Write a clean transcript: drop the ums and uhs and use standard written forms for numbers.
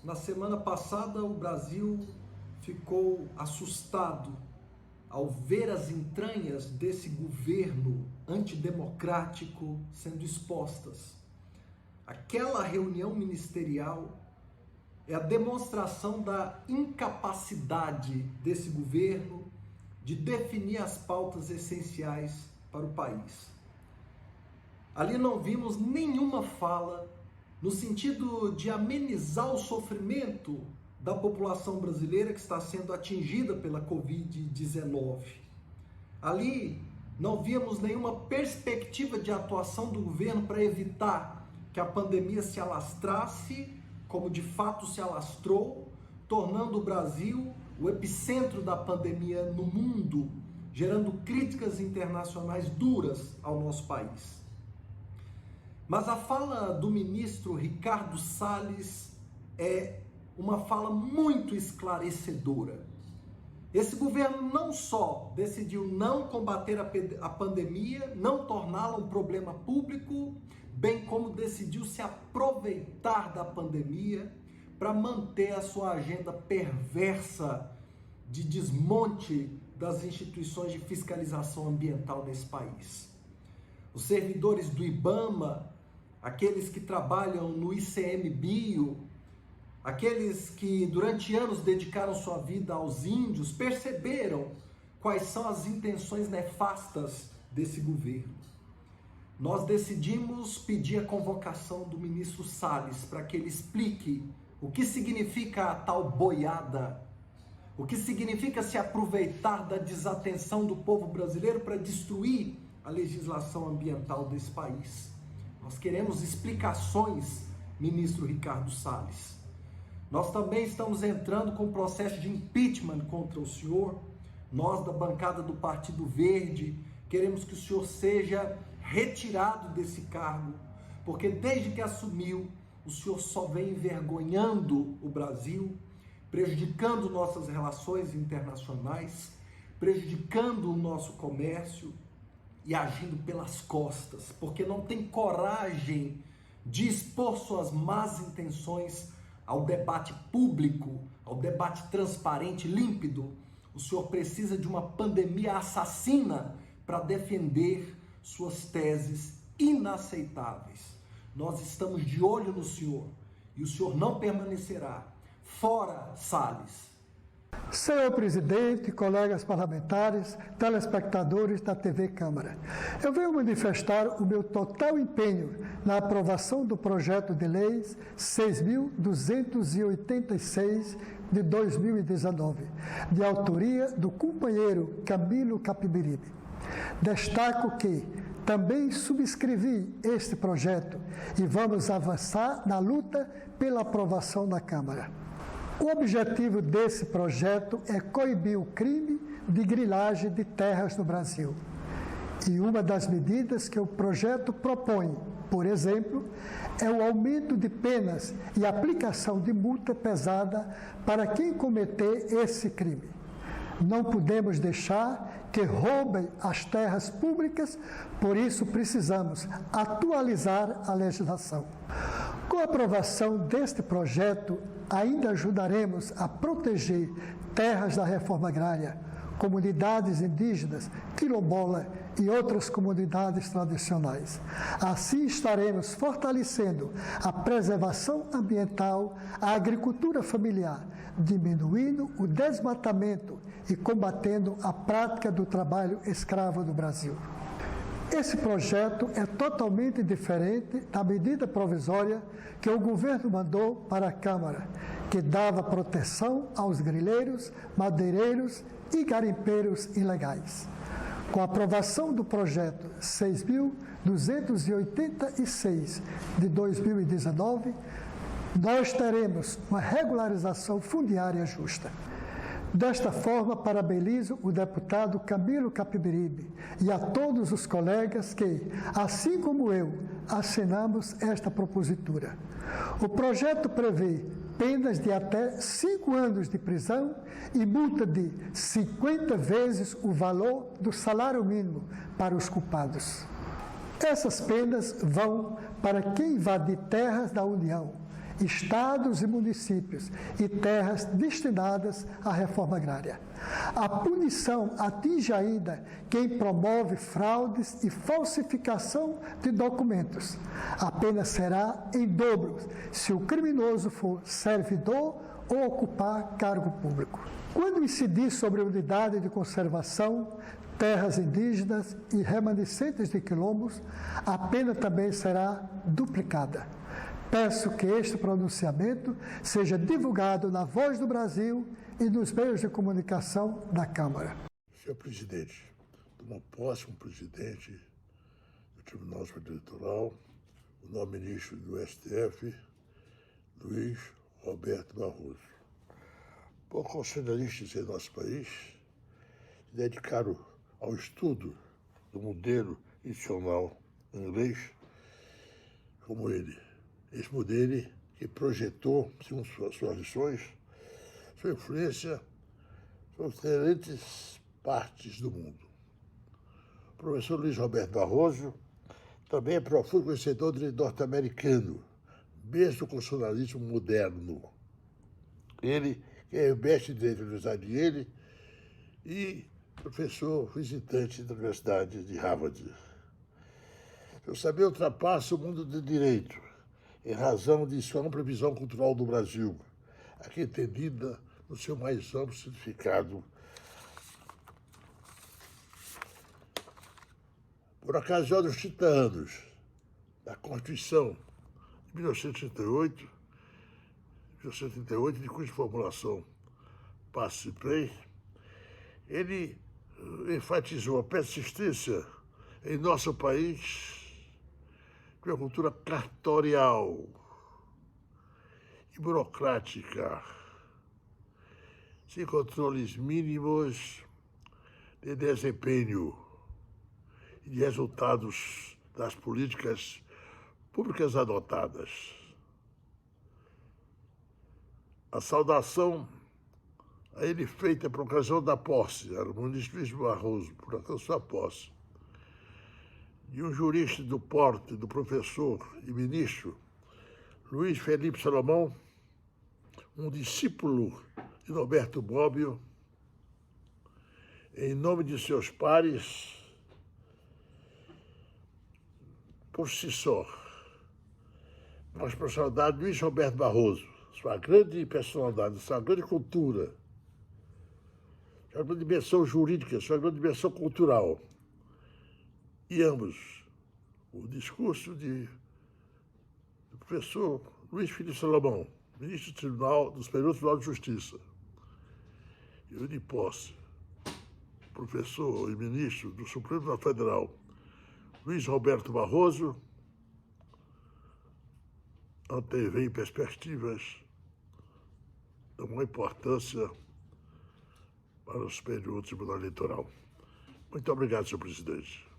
Na semana passada, o Brasil ficou assustado ao ver as entranhas desse governo antidemocrático sendo expostas. Aquela reunião ministerial é a demonstração da incapacidade desse governo de definir as pautas essenciais para o país. Ali não vimos nenhuma fala no sentido de amenizar o sofrimento da população brasileira que está sendo atingida pela Covid-19. Ali não víamos nenhuma perspectiva de atuação do governo para evitar que a pandemia se alastrasse, como de fato se alastrou, tornando o Brasil o epicentro da pandemia no mundo, gerando críticas internacionais duras ao nosso país. Mas a fala do ministro Ricardo Salles é uma fala muito esclarecedora. Esse governo não só decidiu não combater a pandemia, não torná-la um problema público, bem como decidiu se aproveitar da pandemia para manter a sua agenda perversa de desmonte das instituições de fiscalização ambiental nesse país. Os servidores do IBAMA, aqueles que trabalham no ICMBio, aqueles que durante anos dedicaram sua vida aos índios, perceberam quais são as intenções nefastas desse governo. Nós decidimos pedir a convocação do ministro Salles para que ele explique o que significa a tal boiada, o que significa se aproveitar da desatenção do povo brasileiro para destruir a legislação ambiental desse país. Nós queremos explicações, ministro Ricardo Salles. Nós também estamos entrando com o processo de impeachment contra o senhor. Nós, da bancada do Partido Verde, queremos que o senhor seja retirado desse cargo, porque desde que assumiu, o senhor só vem envergonhando o Brasil, prejudicando nossas relações internacionais, prejudicando o nosso comércio e agindo pelas costas, porque não tem coragem de expor suas más intenções ao debate público, ao debate transparente, límpido. O senhor precisa de uma pandemia assassina para defender suas teses inaceitáveis. Nós estamos de olho no senhor e o senhor não permanecerá. Fora, Salles! Senhor presidente, colegas parlamentares, telespectadores da TV Câmara, eu venho manifestar o meu total empenho na aprovação do projeto de lei 6.286 de 2019, de autoria do companheiro Camilo Capiberibe. Destaco que também subscrevi este projeto e vamos avançar na luta pela aprovação da Câmara. O objetivo desse projeto é coibir o crime de grilagem de terras no Brasil. E uma das medidas que o projeto propõe, por exemplo, é o aumento de penas e aplicação de multa pesada para quem cometer esse crime. Não podemos deixar que roubem as terras públicas, por isso precisamos atualizar a legislação. Com a aprovação deste projeto, ainda ajudaremos a proteger terras da reforma agrária, comunidades indígenas, quilombola e outras comunidades tradicionais. Assim estaremos fortalecendo a preservação ambiental, a agricultura familiar, diminuindo o desmatamento e combatendo a prática do trabalho escravo no Brasil. Esse projeto é totalmente diferente da medida provisória que o governo mandou para a Câmara, que dava proteção aos grileiros, madeireiros e garimpeiros ilegais. Com a aprovação do projeto 6.286 de 2019, nós teremos uma regularização fundiária justa. Desta forma, parabenizo o deputado Camilo Capiberibe e a todos os colegas que, assim como eu, assinamos esta propositura. O projeto prevê penas de até 5 anos de prisão e multa de 50 vezes o valor do salário mínimo para os culpados. Essas penas vão para quem invadir terras da União estados e municípios e terras destinadas à reforma agrária. A punição atinge ainda quem promove fraudes e falsificação de documentos. A pena será em dobro se o criminoso for servidor ou ocupar cargo público. Quando incidir sobre unidade de conservação, terras indígenas e remanescentes de quilombos, a pena também será duplicada. Peço que este pronunciamento seja divulgado na Voz do Brasil e nos meios de comunicação da Câmara. Senhor presidente, toma posse como presidente do Tribunal Superior Eleitoral, o novo ministro do STF, Luiz Roberto Barroso. Por constitucionalistas em nosso país se dedicaram ao estudo do modelo institucional inglês como ele. Esse modelo que projetou, segundo suas lições, sua influência sobre diferentes partes do mundo. O professor Luiz Roberto Barroso também é profundo conhecedor do direito norte-americano, mesmo do constitucionalismo moderno. Ele é mestre de direito da Universidade de Yale e professor visitante da Universidade de Harvard. Seu saber ultrapassa o mundo do direito, em razão de sua ampla visão cultural do Brasil, aqui entendida no seu mais amplo significado. Por ocasião dos 30 anos da Constituição de 1938, de cuja formulação participei, ele enfatizou a persistência em nosso país de uma cultura cartorial e burocrática, sem controles mínimos de desempenho e de resultados das políticas públicas adotadas. A saudação a ele feita por ocasião da posse, era o ministro Luiz Barroso, por ocasião da sua posse, de um jurista do porte, do professor e ministro Luiz Felipe Salomão, um discípulo de Norberto Bobbio, em nome de seus pares, por si só, com a personalidade de Luiz Roberto Barroso, sua grande personalidade, sua grande cultura, sua grande dimensão jurídica, sua grande dimensão cultural. E ambos, o discurso do professor Luiz Felipe Salomão, ministro do Tribunal, do Superior Tribunal de Justiça, e o de posse, professor e ministro do Supremo Tribunal Federal, Luiz Roberto Barroso, antevém perspectivas de uma importância para o Superior Tribunal Eleitoral. Muito obrigado, senhor presidente.